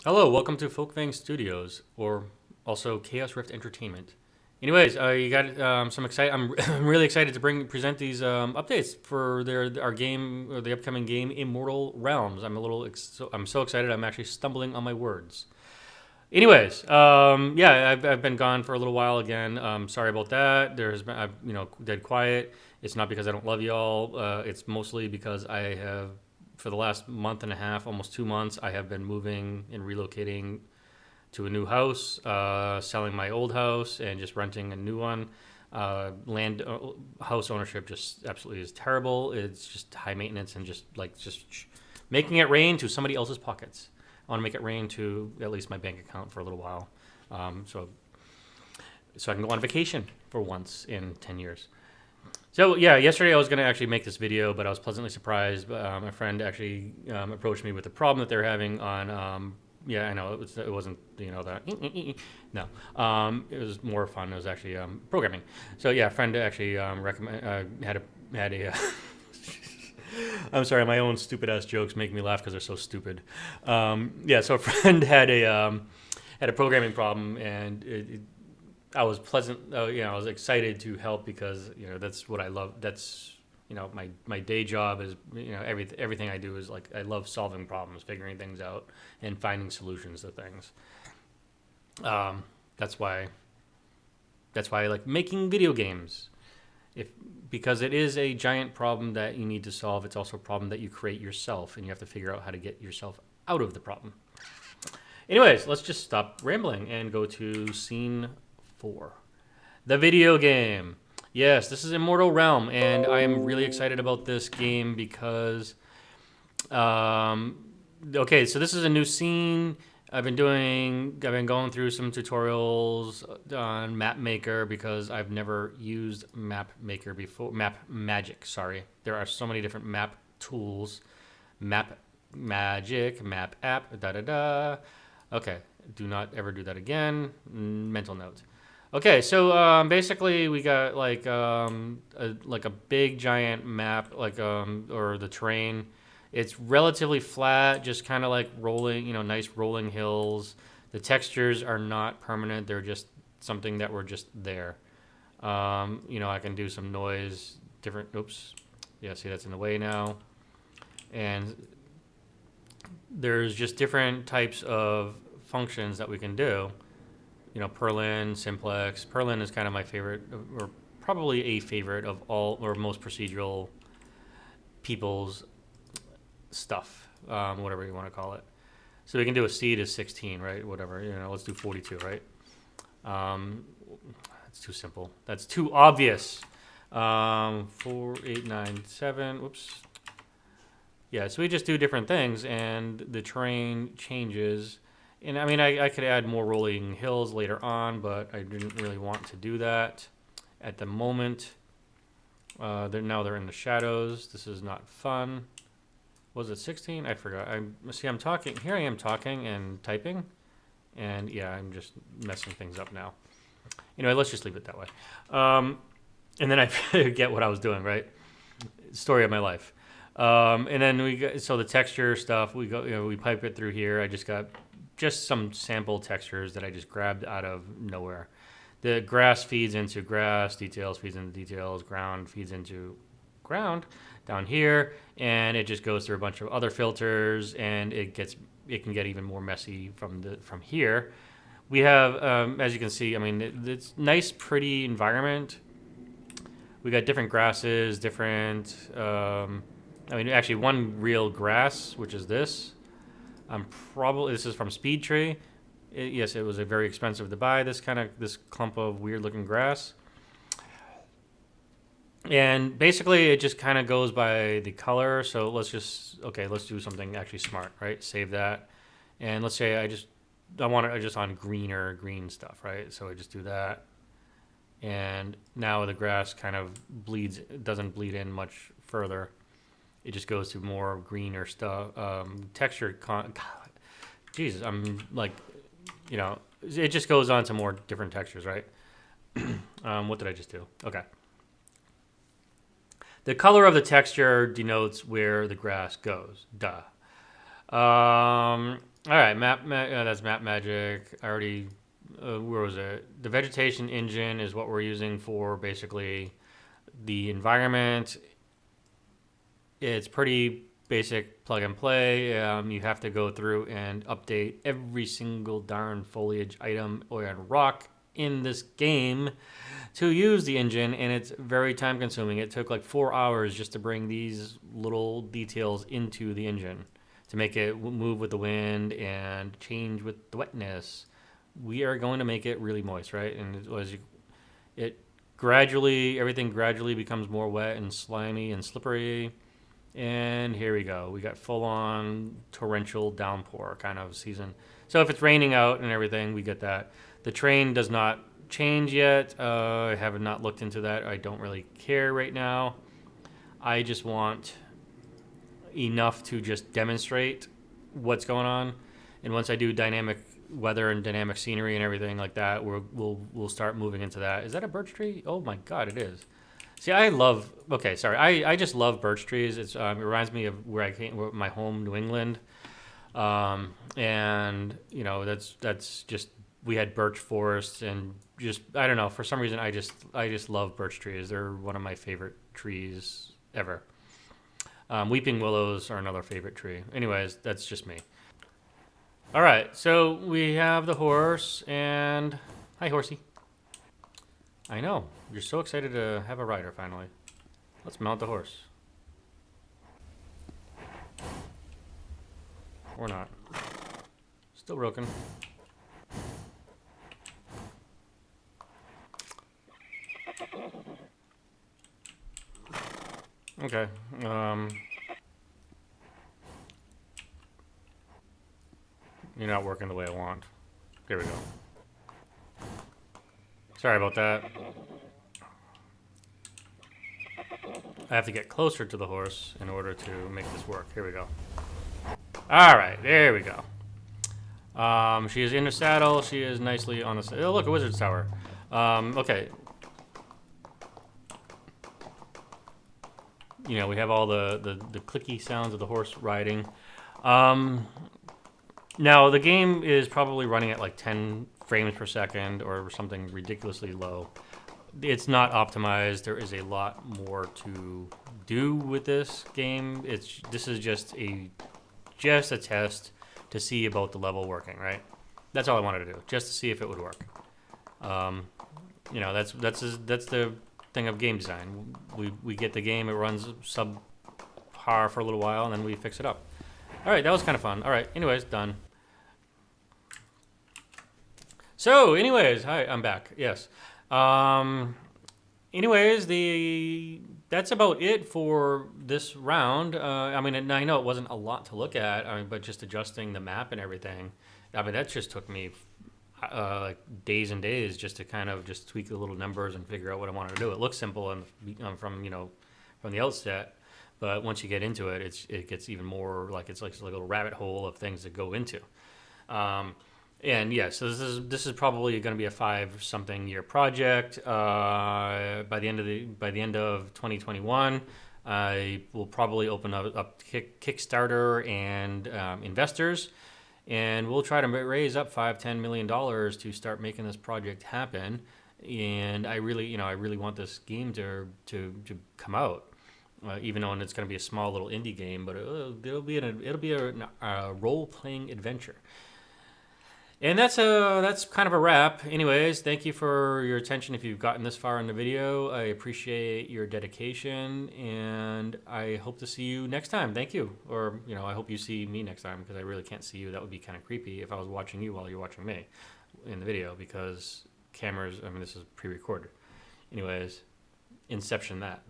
Hello, welcome to Folkvang Studios, or also Chaos Rift Entertainment. Anyways, you got some excited. I'm really excited to present these updates for our game, or the upcoming game, Immortal Realms. I'm so excited. I'm actually stumbling on my words. Anyways, yeah, I've been gone for a little while again. Sorry about that. There's been I've dead quiet. It's not because I don't love y'all. It's mostly because I have, for the last month and a half, almost 2 months, I have been moving and relocating to a new house, selling my old house and just renting a new one. Land House ownership just absolutely is terrible. It's just high maintenance and just making it rain to somebody else's pockets. I want to make it rain to at least my bank account for a little while, so I can go on vacation for once in 10 years. So yeah, yesterday I was gonna actually make this video, but I was pleasantly surprised. My friend actually approached me with the problem that they're having on. Yeah, I know it wasn't that no. It was more fun. It was actually programming. So yeah, a friend actually recommend had a. I'm sorry, my own stupid ass jokes make me laugh because they're so stupid. Yeah, so a friend had a programming problem, and I was pleasant. I was excited to help because that's what I love. That's my day job is everything I do is like I love solving problems, figuring things out, and finding solutions to things. Um, that's why I like making video games. If Because it is a giant problem that you need to solve. It's also a problem that you create yourself, and you have to figure out how to get yourself out of the problem. Anyways, let's just stop rambling and go to scene 4. The video game. Yes, this is Immortal Realm, and I am really excited about this game because, okay, so this is a new scene. I've been going through some tutorials on Map Maker because I've never used Map Maker before. Map Magic, sorry. There are so many different map tools. Map Magic, Map App, da da da. Okay, do not ever do that again. Mental note. Okay, so basically we got like a big giant map, or the terrain. It's relatively flat, just kind of like rolling, nice rolling hills. The textures are not permanent; they're just something that were just there. I can do some noise, different. Oops, yeah, see that's in the way now. And there's just different types of functions that we can do. Perlin, simplex. Perlin is kind of my favorite, or probably a favorite of all or most procedural people's stuff, whatever you want to call it. So we can do a C to 16, right? Whatever. Let's do 42, right? That's too simple. That's too obvious. 4, 8, 9, 7. Whoops. Yeah, so we just do different things, and the terrain changes. And I mean, I could add more rolling hills later on, but I didn't really want to do that at the moment. They're in the shadows. This is not fun. Was it 16? I forgot. I'm talking. Here I am talking and typing, and yeah, I'm just messing things up now. Anyway, let's just leave it that way. And then I forget what I was doing. Right, story of my life. And then so the texture stuff. We pipe it through here. I just got just some sample textures that I just grabbed out of nowhere. The grass feeds into grass, details feeds into details, ground feeds into ground down here, and it just goes through a bunch of other filters, and it can get even more messy from here. We have, as you can see, I mean, it's nice, pretty environment. We got different grasses, different. Actually, one real grass, which is this. This is from Speed Tree. Yes, it was a very expensive to buy. This clump of weird looking grass, and basically it just kind of goes by the color. So let's do something actually smart, right? Save that, and let's say I want it just on green stuff, right? So I just do that, and now the grass kind of doesn't bleed in much further. It just goes to more greener stuff. Texture, Jesus, I'm like, it just goes on to more different textures, right? What did I just do? Okay. The color of the texture denotes where the grass goes. Duh. All right, that's map magic. I already, where was it? The vegetation engine is what we're using for basically the environment. It's pretty basic plug and play. You have to go through and update every single darn foliage item or rock in this game to use the engine, and it's very time consuming. It took like 4 hours just to bring these little details into the engine to make it move with the wind and change with the wetness. We are going to make it really moist, right? And it gradually, everything gradually becomes more wet and slimy and slippery. And here we go. We got full on torrential downpour kind of season. So if it's raining out and everything, we get that. The train does not change yet. I have not looked into that. I don't really care right now. I just want enough to just demonstrate what's going on. And once I do dynamic weather and dynamic scenery and everything like that, we'll start moving into that. Is that a birch tree? Oh my God, it is. See, I love. Okay, sorry. I just love birch trees. It reminds me of where I came, my home, New England, and you know that's just we had birch forests and just I don't know, for some reason I just love birch trees. They're one of my favorite trees ever. Weeping willows are another favorite tree. Anyways, that's just me. All right, so we have the horse and hi horsey. I know. You're so excited to have a rider finally. Let's mount the horse. Or not. Still broken. Okay. You're not working the way I want. Here we go. Sorry about that. I have to get closer to the horse in order to make this work. Here we go. All right, there we go. She is in the saddle. She is nicely on the. Oh, look, a wizard's tower. Okay. You know, we have all the clicky sounds of the horse riding. Now, the game is probably running at like 10 frames per second or something ridiculously low. It's not optimized. There is a lot more to do with this game. This is just a test to see about the level working, right? That's all I wanted to do, just to see if it would work. You know, that's the thing of game design. We get the game, it runs subpar for a little while, and then we fix it up. All right, that was kind of fun. All right, anyways, done. So, anyways, hi, I'm back. Yes. Anyways, that's about it for this round. I mean, I know it wasn't a lot to look at, but just adjusting the map and everything. I mean, that just took me like days and days just to kind of just tweak the little numbers and figure out what I wanted to do. It looks simple and from the outset, but once you get into it, it gets even more like it's like a little rabbit hole of things to go into. And yeah, so this is probably going to be a 5-something year project. By the end of 2021, I will probably open up Kickstarter and investors, and we'll try to raise up $5-10 million to start making this project happen. And I really want this game to come out. Even though it's going to be a small little indie game, but it'll be a role playing adventure. And that's kind of a wrap. Anyways, thank you for your attention if you've gotten this far in the video. I appreciate your dedication, and I hope to see you next time. Thank you. Or, I hope you see me next time, because I really can't see you. That would be kind of creepy if I was watching you while you're watching me in the video, because cameras, this is pre-recorded. Anyways, inception that.